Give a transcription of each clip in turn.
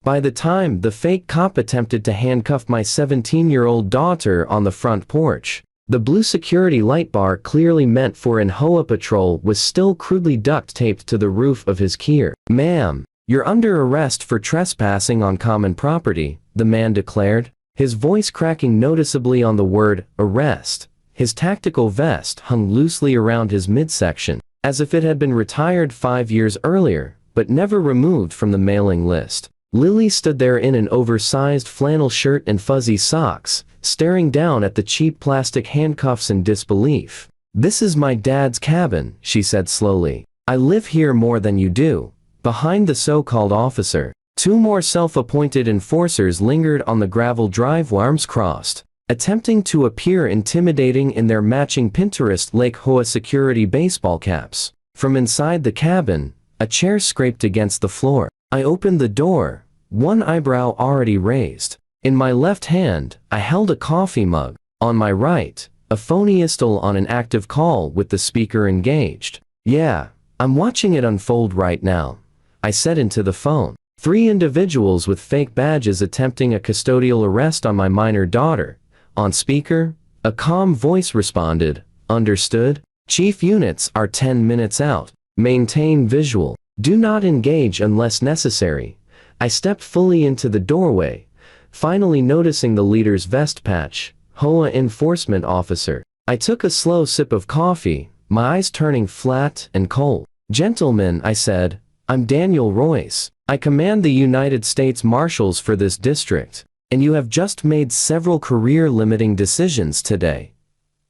By the time the fake cop attempted to handcuff my 17-year-old daughter on the front porch, the blue security light bar clearly meant for an HOA patrol was still crudely duct taped to the roof of his Kia. "Ma'am, you're under arrest for trespassing on common property," the man declared, his voice cracking noticeably on the word arrest. His tactical vest hung loosely around his midsection, as if it had been retired 5 years earlier, but never removed from the mailing list. Lily stood there in an oversized flannel shirt and fuzzy socks, staring down at the cheap plastic handcuffs in disbelief. "This is my dad's cabin," she said slowly. "I live here more than you do." Behind the so-called officer, 2 more self-appointed enforcers lingered on the gravel drive, arms crossed, attempting to appear intimidating in their matching Pinterest Lake HOA security baseball caps. From inside the cabin, a chair scraped against the floor. I opened the door, one eyebrow already raised. In my left hand, I held a coffee mug. On my right, a phoniestal on an active call with the speaker engaged. "Yeah, I'm watching it unfold right now," I said into the phone. 3 individuals with fake badges attempting a custodial arrest on my minor daughter. On speaker, a calm voice responded, "Understood. Chief units are 10 minutes out. Maintain visual. Do not engage unless necessary." I stepped fully into the doorway, finally noticing the leader's vest patch, HOA enforcement officer. I took a slow sip of coffee, my eyes turning flat and cold. "Gentlemen," I said, "I'm Daniel Royce. I command the United States Marshals for this district, and you have just made several career-limiting decisions today."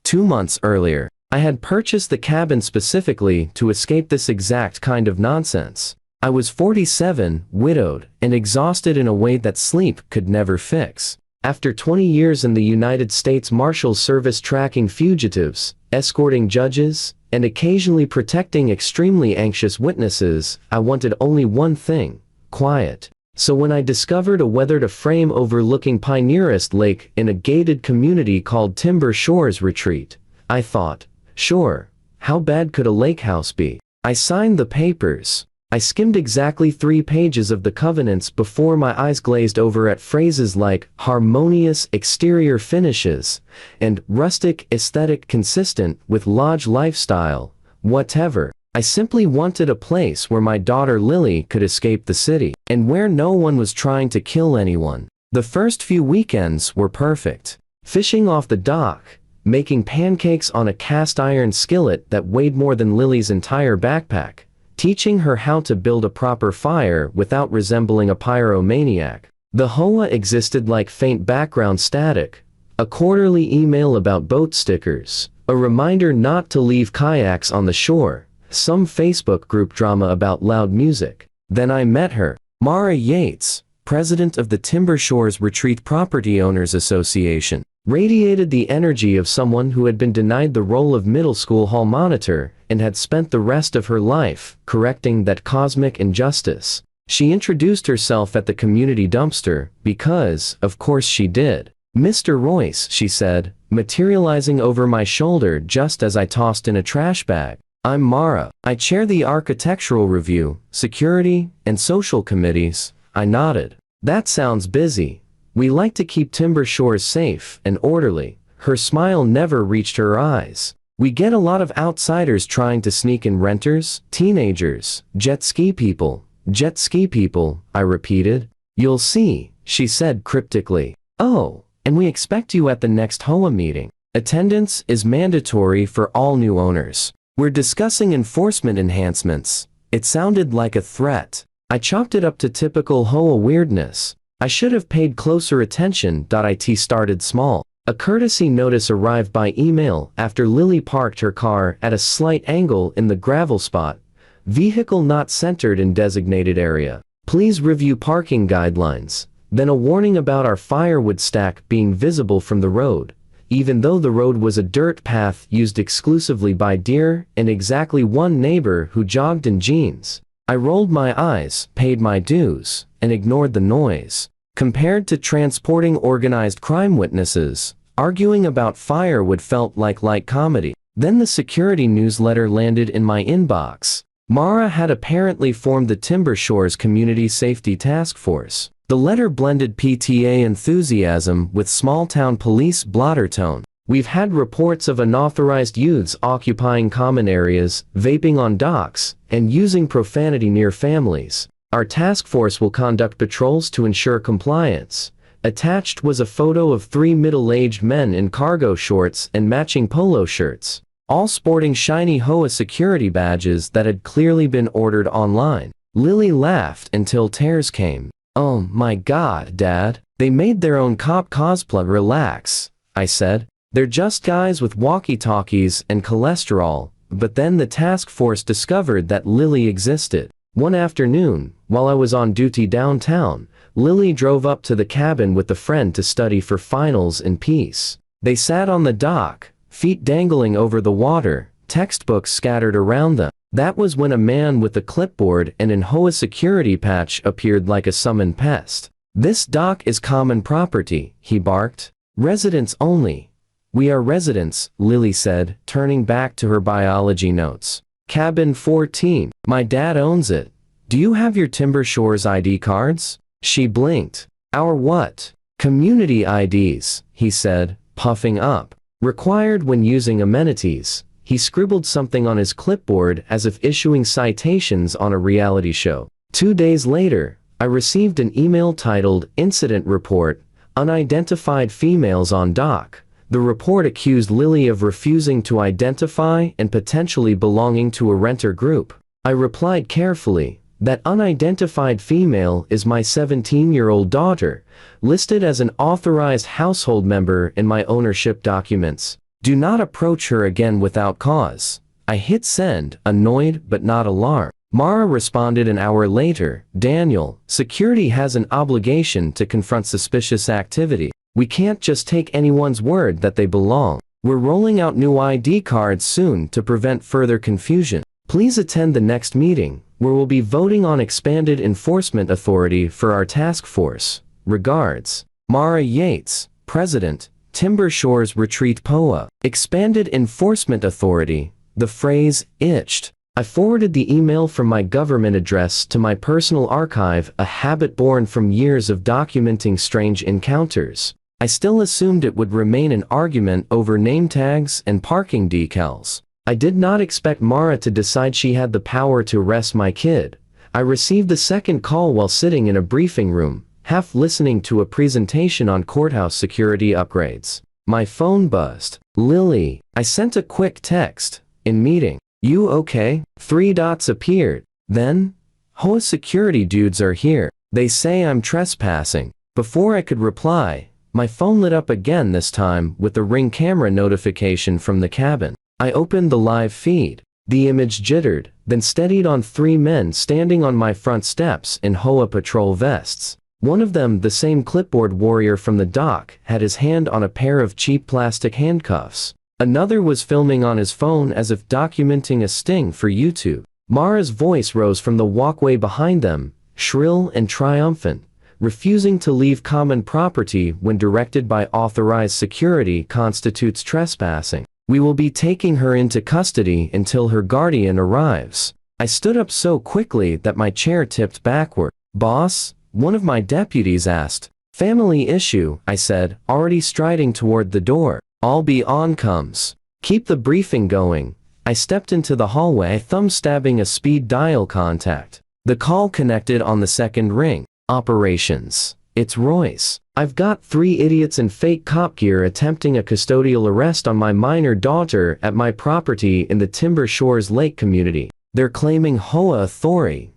2 months earlier, I had purchased the cabin specifically to escape this exact kind of nonsense. I was 47, widowed, and exhausted in a way that sleep could never fix. After 20 years in the United States Marshals Service tracking fugitives, escorting judges, and occasionally protecting extremely anxious witnesses, I wanted only one thing: quiet. So when I discovered a weathered-a-frame overlooking Pioneerist Lake in a gated community called Timber Shores Retreat, I thought, sure, how bad could a lake house be? I signed the papers. I skimmed exactly 3 pages of the covenants before my eyes glazed over at phrases like harmonious exterior finishes and rustic aesthetic consistent with lodge lifestyle, whatever. I simply wanted a place where my daughter Lily could escape the city, and where no one was trying to kill anyone. The first few weekends were perfect. Fishing off the dock, making pancakes on a cast-iron skillet that weighed more than Lily's entire backpack, teaching her how to build a proper fire without resembling a pyromaniac. The HOA existed like faint background static, a quarterly email about boat stickers, a reminder not to leave kayaks on the shore, some Facebook group drama about loud music. Then I met her, Mara Yates, president of the Timber Shores Retreat Property Owners Association. Radiated the energy of someone who had been denied the role of middle school hall monitor and had spent the rest of her life correcting that cosmic injustice. She introduced herself at the community dumpster because, of course she did. "Mr. Royce," she said, materializing over my shoulder just as I tossed in a trash bag. "I'm Mara. I chair the Architectural Review, Security, and Social Committees." I nodded. "That sounds busy. We like to keep Timber Shores safe and orderly." Her smile never reached her eyes. "We get a lot of outsiders trying to sneak in: renters, teenagers, jet ski people." "Jet ski people," I repeated. "You'll see," she said cryptically. "Oh, and we expect you at the next HOA meeting. Attendance is mandatory for all new owners. We're discussing enforcement enhancements." It sounded like a threat. I chalked it up to typical HOA weirdness. I should have paid closer attention. It started small. A courtesy notice arrived by email after Lily parked her car at a slight angle in the gravel spot. "Vehicle not centered in designated area. Please review parking guidelines." Then a warning about our firewood stack being visible from the road, even though the road was a dirt path used exclusively by deer and exactly one neighbor who jogged in jeans. I rolled my eyes, paid my dues, and ignored the noise. Compared to transporting organized crime witnesses, arguing about firewood felt like light comedy. Then the security newsletter landed in my inbox. Mara had apparently formed the Timber Shores Community Safety Task Force. The letter blended PTA enthusiasm with small-town police blotter tone. We've had reports of unauthorized youths occupying common areas, vaping on docks, and using profanity near families. Our task force will conduct patrols to ensure compliance. Attached was a photo of 3 middle-aged men in cargo shorts and matching polo shirts, all sporting shiny HOA security badges that had clearly been ordered online. Lily laughed until tears came. "Oh my God, Dad. They made their own cop cosplay." "Relax," I said. "They're just guys with walkie-talkies and cholesterol." But then the task force discovered that Lily existed. One afternoon, while I was on duty downtown, Lily drove up to the cabin with a friend to study for finals in peace. They sat on the dock, feet dangling over the water, textbooks scattered around them. That was when a man with a clipboard and an HOA security patch appeared like a summoned pest. "This dock is common property," he barked. "Residents only." "We are residents," Lily said, turning back to her biology notes. "Cabin 14. My dad owns it. Do you have your Timber Shores ID cards?" She blinked. "Our what?" "Community IDs," he said, puffing up. "Required when using amenities." He scribbled something on his clipboard as if issuing citations on a reality show. 2 days later, I received an email titled "Incident Report, Unidentified Females on Dock." The report accused Lily of refusing to identify and potentially belonging to a renter group. I replied carefully, "That unidentified female is my 17-year-old daughter, listed as an authorized household member in my ownership documents. Do not approach her again without cause." I hit send, annoyed but not alarmed. Mara responded an hour later, "Daniel, security has an obligation to confront suspicious activity. We can't just take anyone's word that they belong. We're rolling out new ID cards soon to prevent further confusion. Please attend the next meeting, where we'll be voting on expanded enforcement authority for our task force. Regards, Mara Yates, President, Timber Shores Retreat POA." Expanded enforcement authority. The phrase itched. I forwarded the email from my government address to my personal archive, a habit born from years of documenting strange encounters. I still assumed it would remain an argument over name tags and parking decals. I did not expect Mara to decide she had the power to arrest my kid. I received the second call while sitting in a briefing room, half listening to a presentation on courthouse security upgrades. My phone buzzed. "Lily," I sent a quick text. "In meeting. You okay?" 3 dots appeared. Then, "HOA security dudes are here. They say I'm trespassing." Before I could reply, my phone lit up again, this time with the Ring camera notification from the cabin. I opened the live feed. The image jittered, then steadied on 3 men standing on my front steps in HOA patrol vests. One of them, the same clipboard warrior from the dock, had his hand on a pair of cheap plastic handcuffs. Another was filming on his phone as if documenting a sting for YouTube. Mara's voice rose from the walkway behind them, shrill and triumphant. "Refusing to leave common property when directed by authorized security constitutes trespassing. We will be taking her into custody until her guardian arrives." I stood up so quickly that my chair tipped backward. "Boss?" one of my deputies asked. "Family issue," I said, already striding toward the door. "I'll be on comes. Keep the briefing going." I stepped into the hallway, thumb stabbing a speed dial contact. The call connected on the second ring. "Operations. It's Royce. I've got 3 idiots in fake cop gear attempting a custodial arrest on my minor daughter at my property in the Timber Shores Lake community. They're claiming HOA authority."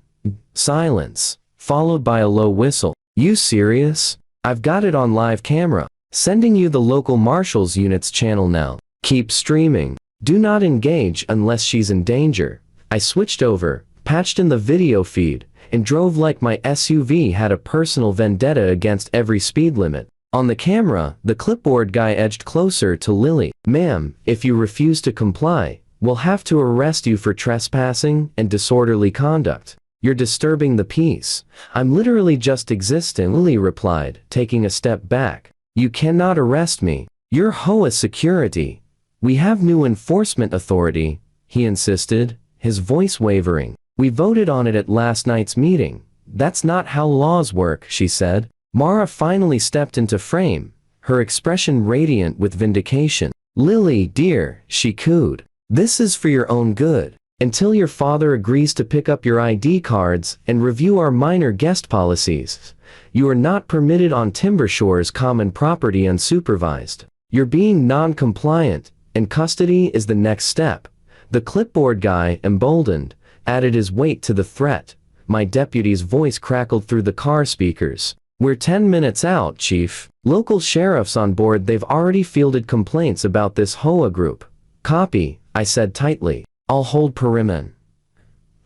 Silence, followed by a low whistle. "You serious? I've got it on live camera. Sending you the local Marshals unit's channel now. Keep streaming. Do not engage unless she's in danger." I switched over, patched in the video feed, and drove like my SUV had a personal vendetta against every speed limit. On the camera, the clipboard guy edged closer to Lily. "Ma'am, if you refuse to comply, we'll have to arrest you for trespassing and disorderly conduct. You're disturbing the peace." "I'm literally just existing," Lily replied, taking a step back. "You cannot arrest me. You're HOA security." "We have new enforcement authority," he insisted, his voice wavering. "We voted on it at last night's meeting. that's not how laws work, she said. Mara finally stepped into frame, her expression radiant with vindication. Lily, dear, she cooed. This is for your own good. Until your father agrees to pick up your ID cards and review our minor guest policies, you are not permitted on Timber Shores common property unsupervised. You're being non-compliant, and custody is the next step. The clipboard guy, emboldened, added his weight to the threat. My deputy's voice crackled through the car speakers. We're 10 minutes out, Chief. Local sheriffs on board, they've already fielded complaints about this HOA group. Copy, I said tightly. I'll hold perimeter.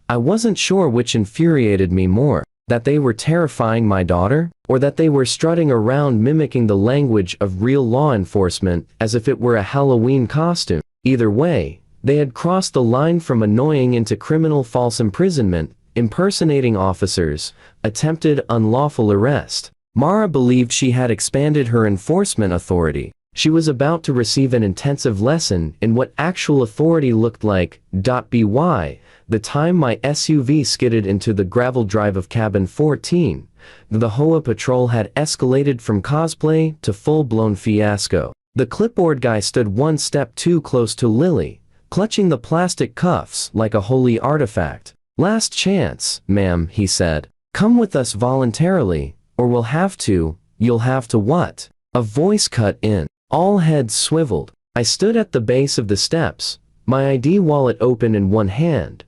I wasn't sure which infuriated me more, that they were terrifying my daughter, or that they were strutting around mimicking the language of real law enforcement as if it were a Halloween costume. Either way, they had crossed the line from annoying into criminal false imprisonment, impersonating officers, attempted unlawful arrest. Mara believed she had expanded her enforcement authority. She was about to receive an intensive lesson in what actual authority looked like. By the time my SUV skidded into the gravel drive of cabin 14, the HOA patrol had escalated from cosplay to full-blown fiasco. The clipboard guy stood one step too close to Lily, clutching the plastic cuffs like a holy artifact. Last chance, ma'am, he said. Come with us voluntarily, or we'll have to. You'll have to what? A voice cut in. All heads swiveled. I stood at the base of the steps, my ID wallet open in one hand,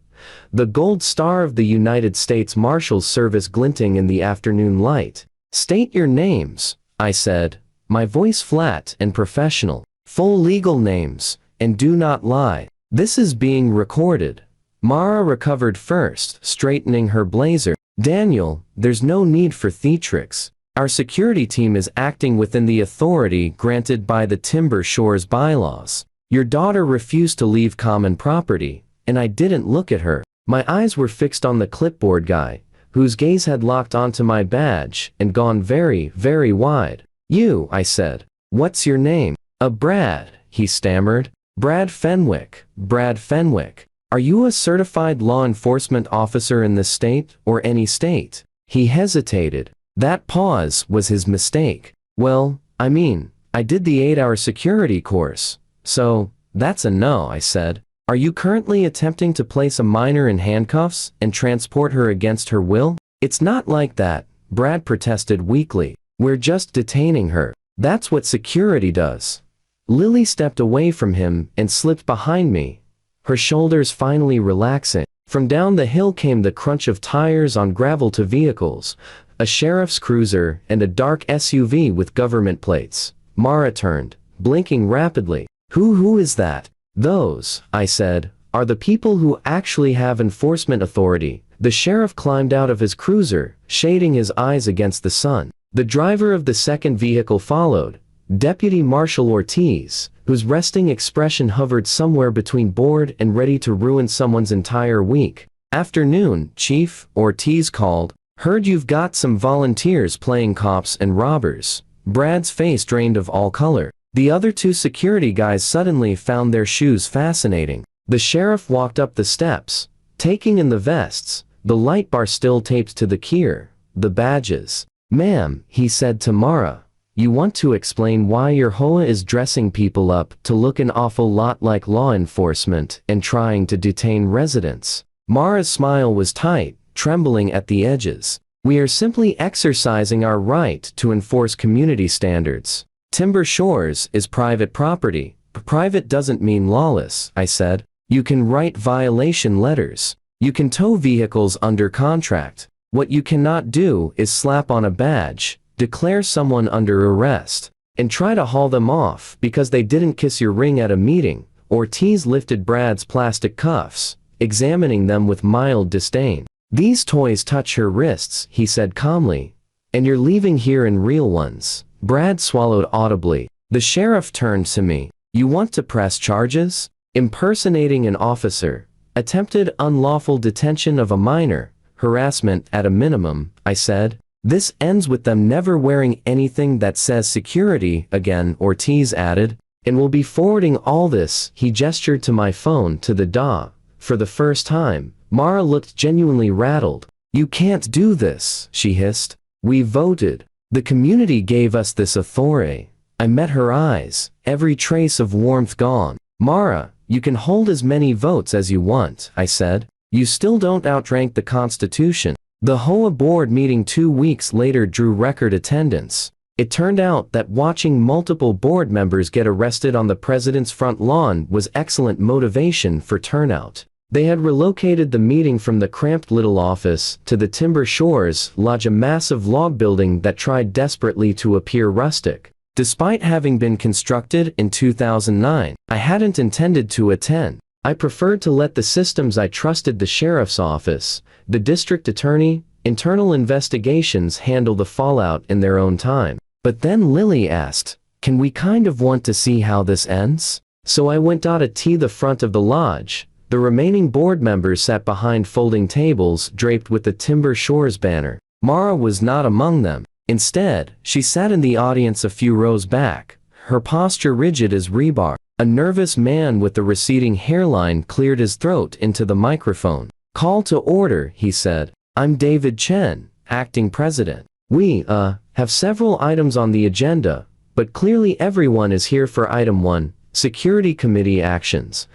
the gold star of the United States Marshals Service glinting in the afternoon light. State your names, I said, my voice flat and professional. Full legal names, and do not lie. This is being recorded. Mara recovered first, straightening her blazer. Daniel, there's no need for theatrics. Our security team is acting within the authority granted by the Timber Shores bylaws. Your daughter refused to leave common property, and I didn't look at her. My eyes were fixed on the clipboard guy, whose gaze had locked onto my badge and gone very, very wide. You, I said. What's your name? Brad, he stammered. Brad Fenwick. Brad Fenwick. Are you a certified law enforcement officer in this state, or any state? He hesitated. That pause was his mistake. Well, I mean, I did the 8-hour security course. So, that's a no, I said. Are you currently attempting to place a minor in handcuffs and transport her against her will? It's not like that, Brad protested weakly. We're just detaining her. That's what security does. Lily stepped away from him and slipped behind me, her shoulders finally relaxing. From down the hill came the crunch of tires on gravel to vehicles, a sheriff's cruiser and a dark SUV with government plates. Mara turned, blinking rapidly. Who is that? Those, I said, are the people who actually have enforcement authority. The sheriff climbed out of his cruiser, shading his eyes against the sun. The driver of the second vehicle followed, Deputy Marshal Ortiz, whose resting expression hovered somewhere between bored and ready to ruin someone's entire week. Afternoon, Chief, Ortiz called. Heard you've got some volunteers playing cops and robbers. Brad's face drained of all color. The other two security guys suddenly found their shoes fascinating. The sheriff walked up the steps, taking in the vests, the light bar still taped to the kier, the badges. Ma'am, he said to Mara, you want to explain why your HOA is dressing people up to look an awful lot like law enforcement and trying to detain residents. Mara's smile was tight, trembling at the edges. We are simply exercising our right to enforce community standards. Timber Shores is private property. Private doesn't mean lawless, I said. You can write violation letters. You can tow vehicles under contract. What you cannot do is slap on a badge, declare someone under arrest, and try to haul them off because they didn't kiss your ring at a meeting. Ortiz lifted Brad's plastic cuffs, examining them with mild disdain. These toys touch her wrists, he said calmly, and you're leaving here in real ones. Brad swallowed audibly. The sheriff turned to me. You want to press charges? Impersonating an officer, attempted unlawful detention of a minor, harassment at a minimum, I said. This ends with them never wearing anything that says security again, Ortiz added, and we'll be forwarding all this. He gestured to my phone to the DA. For the first time, Mara looked genuinely rattled. "You can't do this," she hissed. "We voted. The community gave us this authority." I met her eyes, every trace of warmth gone. "Mara, you can hold as many votes as you want," I said. "You still don't outrank the Constitution." The HOA board meeting 2 weeks later drew record attendance. It turned out that watching multiple board members get arrested on the president's front lawn was excellent motivation for turnout. They had relocated the meeting from the cramped little office to the Timber Shores Lodge, a massive log building that tried desperately to appear rustic. Despite having been constructed in 2009, I hadn't intended to attend. I preferred to let the systems I trusted, the sheriff's office, the district attorney, internal investigations, handle the fallout in their own time. But then Lily asked, "Can we kind of want to see how this ends?" So I went to the front of the lodge. The remaining board members sat behind folding tables draped with the Timber Shores banner. Mara was not among them. Instead, she sat in the audience a few rows back, her posture rigid as rebar. A nervous man with a receding hairline cleared his throat into the microphone. "Call to order," he said. "I'm David Chen, acting president. We, have several items on the agenda, but clearly everyone is here for item 1, Security Committee actions."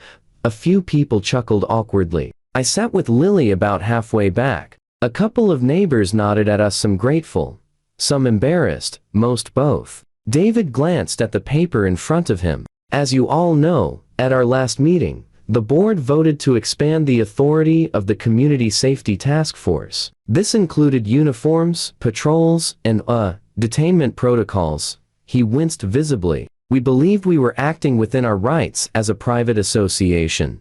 A few people chuckled awkwardly. I sat with Lily about halfway back. A couple of neighbors nodded at us, some grateful, some embarrassed, most both. David glanced at the paper in front of him. "As you all know, at our last meeting, the board voted to expand the authority of the Community Safety Task Force. This included uniforms, patrols, and, detainment protocols." He winced visibly. "We believed we were acting within our rights as a private association."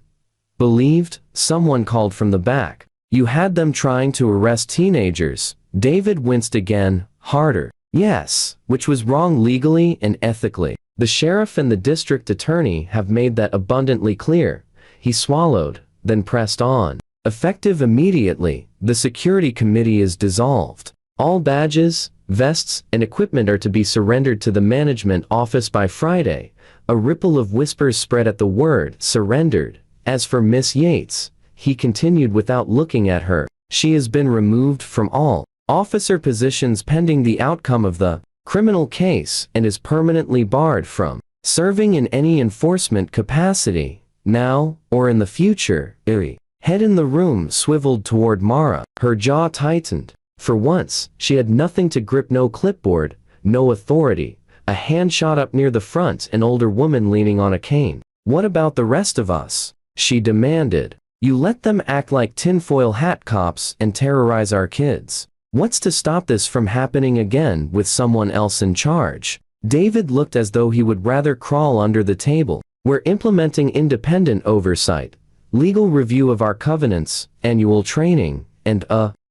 "Believed?" someone called from the back. "You had them trying to arrest teenagers." David winced again, harder. "Yes, which was wrong legally and ethically. The sheriff and the district attorney have made that abundantly clear." He swallowed, then pressed on. "Effective immediately, the security committee is dissolved. All badges, vests, and equipment are to be surrendered to the management office by Friday." A ripple of whispers spread at the word surrendered. "As for Miss Yates," he continued without looking at her, "she has been removed from all officer positions pending the outcome of the criminal case and is permanently barred from serving in any enforcement capacity, now or in the future." Head in the room swiveled toward Mara. Her jaw tightened. For once, she had nothing to grip, no clipboard, no authority. A hand shot up near the front, an older woman leaning on a cane. "What about the rest of us?" she demanded. "You let them act like tinfoil hat cops and terrorize our kids. What's to stop this from happening again with someone else in charge?" David looked as though he would rather crawl under the table. "We're implementing independent oversight, legal review of our covenants, annual training, and,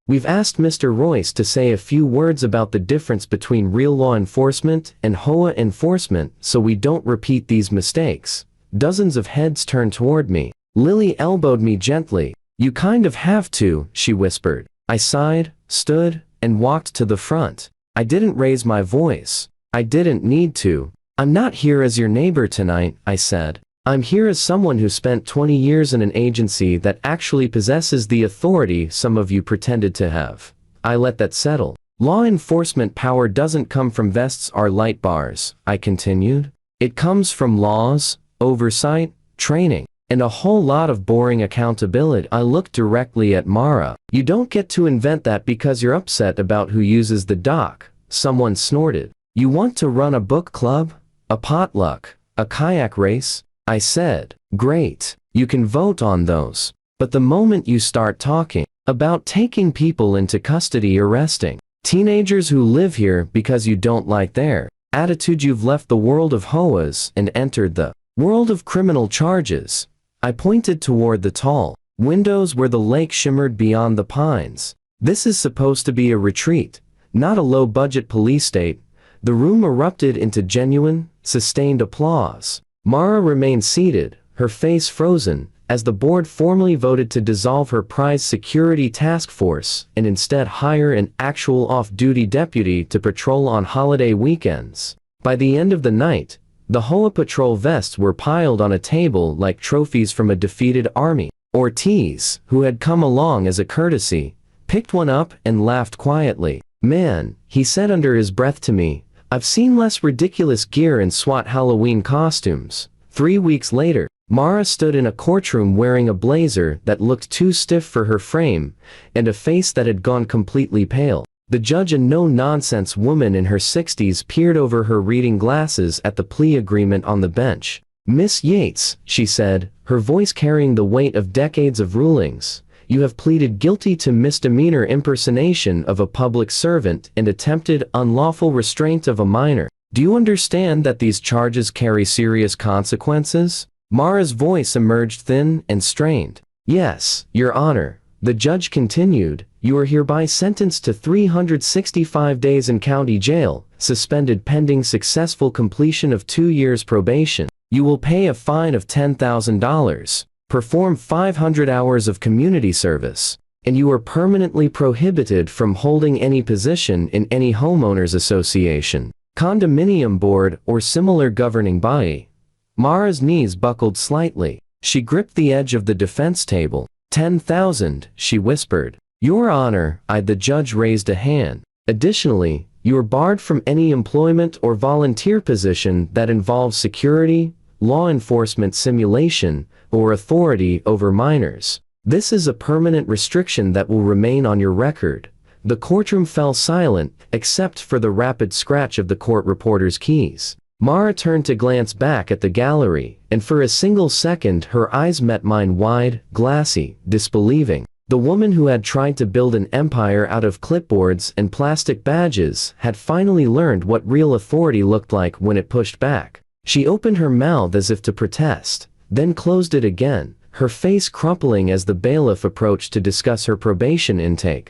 we've asked Mr. Royce to say a few words about the difference between real law enforcement and HOA enforcement so we don't repeat these mistakes." Dozens of heads turned toward me. Lily elbowed me gently. "You kind of have to," she whispered. I sighed, stood, and walked to the front. I didn't raise my voice. I didn't need to. "I'm not here as your neighbor tonight," I said. "I'm here as someone who spent 20 years in an agency that actually possesses the authority some of you pretended to have." I let that settle. "Law enforcement power doesn't come from vests or light bars," I continued. "It comes from laws, oversight, training, and a whole lot of boring accountability." I looked directly at Mara. "You don't get to invent that because you're upset about who uses the dock," someone snorted. "You want to run a book club? A potluck? A kayak race?" I said. "Great. You can vote on those. But the moment you start talking about taking people into custody, arresting teenagers who live here because you don't like their attitude, you've left the world of HOAs and entered the world of criminal charges." I pointed toward the tall windows where the lake shimmered beyond the pines. "This is supposed to be a retreat, not a low-budget police state." The room erupted into genuine, sustained applause. Mara remained seated, her face frozen, as the board formally voted to dissolve her prized security task force and instead hire an actual off-duty deputy to patrol on holiday weekends. By the end of the night, the HOA patrol vests were piled on a table like trophies from a defeated army. Ortiz, who had come along as a courtesy picked one up and laughed quietly. "Man," he said under his breath to me, "I've seen less ridiculous gear in SWAT Halloween costumes." 3 weeks later, Mara stood in a courtroom wearing a blazer that looked too stiff for her frame, and a face that had gone completely pale. The judge, a no-nonsense woman in her 60s, peered over her reading glasses at the plea agreement on the bench. "Miss Yates," she said, her voice carrying the weight of decades of rulings, "you have pleaded guilty to misdemeanor impersonation of a public servant and attempted unlawful restraint of a minor. Do you understand that these charges carry serious consequences?" Mara's voice emerged thin and strained. "Yes, Your Honor," the judge continued, "you are hereby sentenced to 365 days in county jail, suspended pending successful completion of 2 years probation. You will pay a fine of $10,000, perform 500 hours of community service, and you are permanently prohibited from holding any position in any homeowners association, condominium board, or similar governing body." Mara's knees buckled slightly. She gripped the edge of the defense table. "10,000, she whispered. "Your Honor," the judge raised a hand. "Additionally, you are barred from any employment or volunteer position that involves security, law enforcement simulation, or authority over minors. This is a permanent restriction that will remain on your record." The courtroom fell silent, except for the rapid scratch of the court reporter's keys. Mara turned to glance back at the gallery, and for a single second her eyes met mine, wide, glassy, disbelieving. The woman who had tried to build an empire out of clipboards and plastic badges had finally learned what real authority looked like when it pushed back. She opened her mouth as if to protest, then closed it again, her face crumpling as the bailiff approached to discuss her probation intake.